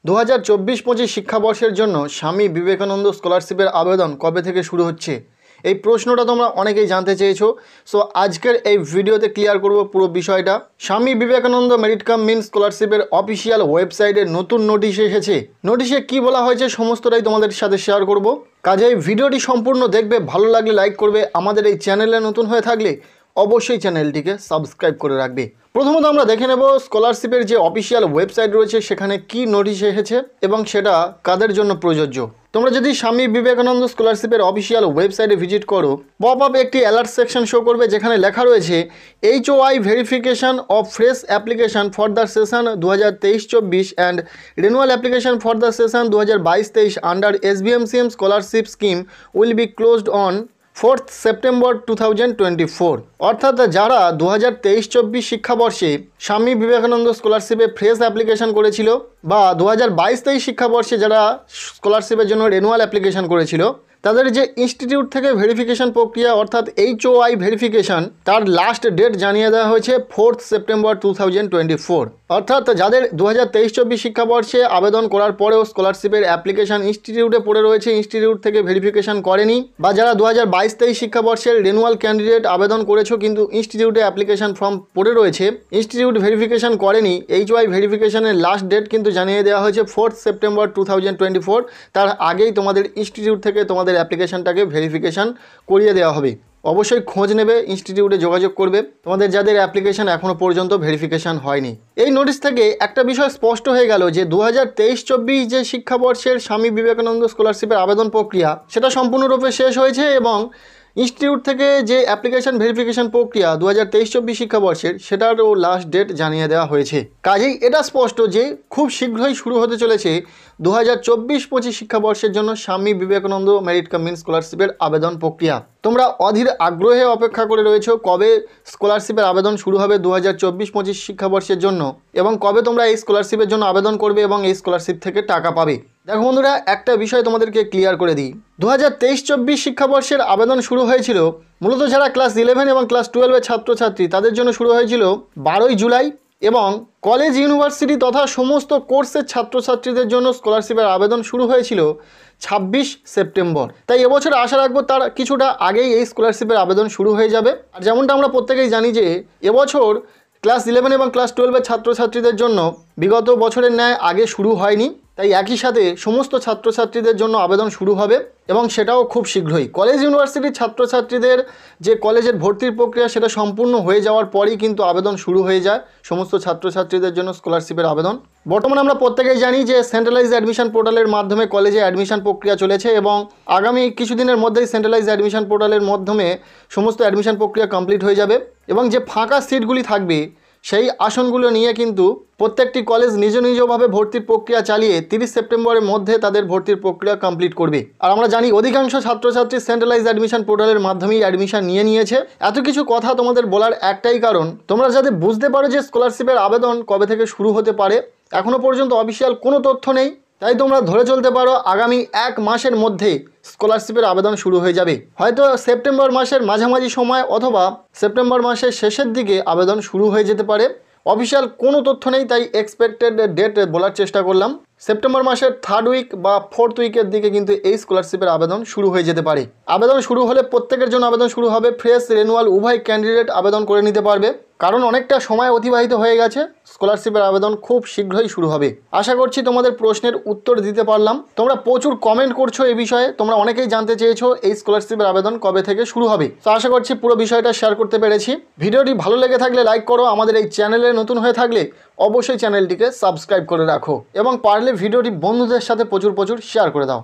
2024-25 শিক্ষাবর্ষের জন্য স্বামী বিবেকানন্দ স্কলারশিপের আবেদন কবে থেকে শুরু হচ্ছে এই প্রশ্নটা তোমরা অনেকেই জানতে চেয়েছো। সো আজকের এই ভিডিওতে ক্লিয়ার করব পুরো বিষয়টা। স্বামী বিবেকানন্দ মেরিট কাম মিন স্কলারশিপের অফিসিয়াল ওয়েবসাইটে নতুন নোটিশ এসেছে। নোটিশে কি বলা হয়েছে সমস্তটাই তোমাদের সাথে শেয়ার করব। কাজেই ভিডিওটি সম্পূর্ণ দেখবে, ভালো লাগলে লাইক করবে, আমাদের এই চ্যানেলে নতুন হয়ে থাকলে অবশ্যই চ্যানেলটিকে সাবস্ক্রাইব করে রাখবে। প্রথমত আমরা দেখে নেব স্কলারশিপের যে অফিসিয়াল ওয়েবসাইট রয়েছে সেখানে কি নোটিশ এসেছে এবং সেটা কাদের জন্য প্রযোজ্য। তোমরা যদি স্বামী বিবেকানন্দ স্কলারশিপের অফিসিয়াল ওয়েবসাইটে ভিজিট করো, পপ আপ একটি অ্যালার্ট সেকশন শো করবে যেখানে লেখা রয়েছে HOI verification of fresh application for the session 2023-24 and renewal application for the session 2022-23 under SBMCM scholarship scheme will be closed on 4th September 2024। অর্থাৎ যারা 2023-24 শিক্ষাবর্ষে স্বামী বিবেকানন্দ স্কলারশিপে ফ্রেশ অ্যাপ্লিকেশন করেছিল বা 2022-23 শিক্ষাবর্ষে যারা স্কলারশিপের জন্য রেনুয়াল অ্যাপ্লিকেশন করেছিল, তাদের যে ইনস্টিটিউট থেকে ভেরিফিকেশন প্রক্রিয়া অর্থাৎ HOI ভেরিফিকেশন তার লাস্ট ডেট জানিয়ে দেওয়া হয়েছে 4th সেপ্টেম্বর 2024। অর্থাৎ যাদের 2023-24 শিক্ষাবর্ষে আবেদন করার পরেও স্কলারশিপের অ্যাপ্লিকেশন ইনস্টিটিউটে পড়ে রয়েছে, ইনস্টিটিউট থেকে ভেরিফিকেশন করেনি, বা যারা 2022-23 শিক্ষাবর্ষের রেনুয়াল ক্যান্ডিডেট আবেদন করেছো কিন্তু ইনস্টিটিউটে অ্যাপ্লিকেশন ফর্ম পড়ে রয়েছে, ইনস্টিটিউট ভেরিফিকেশন করেনি, HOI ভেরিফিকেশনের লাস্ট ডেট কিন্তু জানিয়ে দেওয়া হয়েছে 4th সেপ্টেম্বর 2024। তার আগেই তোমাদের ইনস্টিটিউট থেকে তোমাদের অ্যাপ্লিকেশনটাকে ভেরিফিকেশন করিয়ে দেওয়া হবে। অবশ্যই খোঁজ নেবে, ইনস্টিটিউটে যোগাযোগ করবে তোমাদের যাদের অ্যাপ্লিকেশন এখনও পর্যন্ত ভেরিফিকেশন হয়নি। এই নোটিশ থেকে একটা বিষয় স্পষ্ট হয়ে গেল যে 2023-24 যে শিক্ষাবর্ষের স্বামী বিবেকানন্দ স্কলারশিপের আবেদন প্রক্রিয়া সেটা সম্পূর্ণরূপে শেষ হয়েছে এবং ইনস্টিটিউট থেকে যে অ্যাপ্লিকেশন ভেরিফিকেশন প্রক্রিয়া 2023-24 শিক্ষাবর্ষের সেটারও লাস্ট ডেট জানিয়ে দেওয়া হয়েছে। কাজেই এটা স্পষ্ট যে খুব শীঘ্রই শুরু হতে চলেছে 2024-25 শিক্ষাবর্ষের জন্য স্বামী বিবেকানন্দ মেরিট কাম মিন স্কলারশিপের আবেদন প্রক্রিয়া। তোমরা অধীর আগ্রহে অপেক্ষা করে রয়েছো কবে স্কলারশিপের আবেদন শুরু হবে 2024-25 শিক্ষাবর্ষের জন্য এবং কবে তোমরা এই স্কলারশিপের জন্য আবেদন করবে এবং এই স্কলারশিপ থেকে টাকা পাবে। দেখো বন্ধুরা, একটা বিষয় তোমাদেরকে ক্লিয়ার করে দিই। 2023-24 শিক্ষাবর্ষের আবেদন শুরু হয়েছিল মূলত যারা ক্লাস 11 এবং ক্লাস 12-এর ছাত্রছাত্রী তাদের জন্য শুরু হয়েছিল 12ই জুলাই এবং কলেজ ইউনিভার্সিটি তথা সমস্ত কোর্সের ছাত্রছাত্রীদের জন্য স্কলারশিপের আবেদন শুরু হয়েছিল 26 সেপ্টেম্বর। তাই এবছর আশা রাখবো তার কিছুটা আগেই এই স্কলারশিপের আবেদন শুরু হয়ে যাবে। আর যেমনটা আমরা প্রত্যেকেই জানি যে এবছর ক্লাস 11 এবং ক্লাস 12-এর ছাত্রছাত্রীদের জন্য বিগত বছরের ন্যায় আগে শুরু হয়নি, তাই একই সাথে সমস্ত ছাত্রছাত্রীদের জন্য আবেদন শুরু হবে এবং সেটাও খুব শীঘ্রই। কলেজ ইউনিভার্সিটির ছাত্রছাত্রীদের যে কলেজের ভর্তির প্রক্রিয়া সেটা সম্পূর্ণ হয়ে যাওয়ার পরই কিন্তু আবেদন শুরু হয়ে যায় সমস্ত ছাত্রছাত্রীদের জন্য স্কলারশিপের আবেদন। বর্তমানে আমরা প্রত্যেকেই জানি যে সেন্ট্রালাইজ অ্যাডমিশন পোর্টালের মাধ্যমে কলেজে অ্যাডমিশন প্রক্রিয়া চলেছে এবং আগামী কিছুদিনের মধ্যেই সেন্ট্রালাইজ অ্যাডমিশন পোর্টালের মাধ্যমে সমস্ত অ্যাডমিশন প্রক্রিয়া কমপ্লিট হয়ে যাবে এবং যে ফাঁকা সিটগুলি থাকবে সেই আসনগুলো নিয়ে কিন্তু প্রত্যেকটি কলেজ নিজ নিজভাবে ভর্তির প্রক্রিয়া চালিয়ে 30 সেপ্টেম্বরের মধ্যে তাদের ভর্তির প্রক্রিয়া কমপ্লিট করবে। আর আমরা জানি অধিকাংশ ছাত্রছাত্রী সেন্ট্রালাইজ অ্যাডমিশন পোর্টালের মাধ্যমেই অ্যাডমিশন নিয়েছে। এত কিছু কথা তোমাদের বলার একটাই কারণ, তোমরা যাতে বুঝতে পারো যে স্কলারশিপের আবেদন কবে থেকে শুরু হতে পারে। এখনও পর্যন্ত অফিসিয়াল কোনো তথ্য নেই, তাই তোমরা ধরে চলতে পারো আগামী 1 মাসের মধ্যে স্কলারশিপের আবেদন শুরু হয়ে যাবে। হয়তো সেপ্টেম্বর মাসের মাঝামাঝি সময় অথবা সেপ্টেম্বর মাসের শেষের দিকে আবেদন শুরু হয়ে যেতে পারে। অফিসিয়াল কোনো তথ্য নেই, তাই এক্সপেক্টেড ডেট বলার চেষ্টা করলাম। সেপ্টেম্বর মাসের 3rd উইক বা 4th উইকের দিকে কিন্তু এই স্কলারশিপের আবেদন শুরু হয়ে যেতে পারে। আবেদন শুরু হলে প্রত্যেকের জন্য আবেদন শুরু হবে, ফ্রেশ রেনুয়াল উভয় ক্যান্ডিডেট আবেদন করে নিতে পারবে, কারণ অনেকটা সময় অতিবাহিত হয়ে গেছে। স্কলারশিপের আবেদন খুব শীঘ্রই শুরু হবে। আশা করছি তোমাদের প্রশ্নের উত্তর দিতে পারলাম। তোমরা প্রচুর কমেন্ট করছো এই বিষয়ে, তোমরা অনেকেই জানতে চেয়েছো এই স্কলারশিপের আবেদন কবে থেকে শুরু হবে। তো আশা করছি পুরো বিষয়টা শেয়ার করতে পেরেছি। ভিডিওটি ভালো লেগে থাকলে লাইক করো, আমাদের এই চ্যানেলে নতুন হয়ে থাকলে অবশ্যই চ্যানেলটিকে সাবস্ক্রাইব করে রাখো এবং পারলে ভিডিওটি বন্ধুদের সাথে প্রচুর শেয়ার করে দাও।